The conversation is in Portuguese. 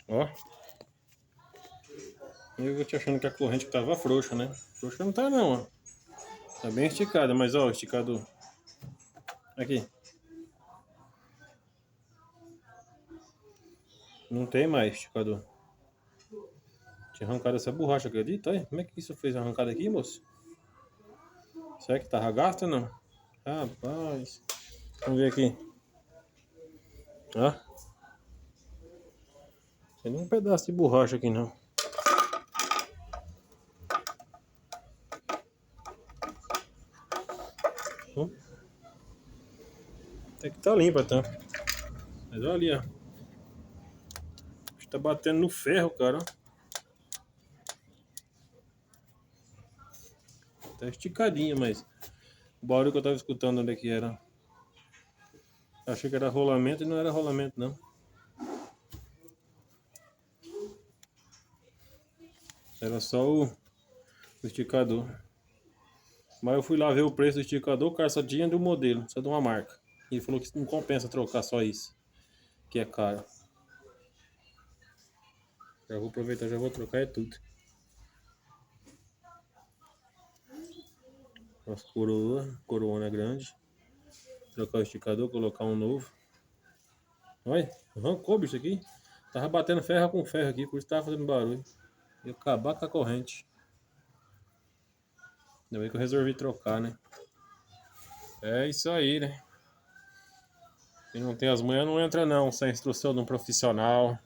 Ó. Eu vou te achando que a corrente tava frouxa, né? Frouxa não tá não, ó. Tá bem esticada, mas ó, o esticador. Aqui. Não tem mais esticador. Tinha arrancado essa borracha, acredita? Olha, como é que isso fez arrancada aqui, moço? Será que tava gasta ou não? Rapaz. Vamos ver aqui. Ó. Tem nem um pedaço de borracha aqui não. Até que tá limpa, tá? Mas olha ali, ó. Tá batendo no ferro, cara. Tá esticadinha, mas o barulho que eu tava escutando onde é que era. Achei que era rolamento e não era rolamento, não. Era só o esticador. Mas eu fui lá ver o preço do esticador, o cara só tinha de um modelo, só de uma marca. E ele falou que não compensa trocar só isso, que é caro. Já vou aproveitar, já vou trocar é tudo. Nossa coroona grande. Trocar o esticador, colocar um novo. Olha, arrancou, bicho, aqui. Tava batendo ferro com ferro aqui, por isso tava fazendo barulho. Ia acabar com a corrente. Ainda bem que eu resolvi trocar, né? É isso aí, né? Quem não tem as manhas não entra não, sem instrução de um profissional.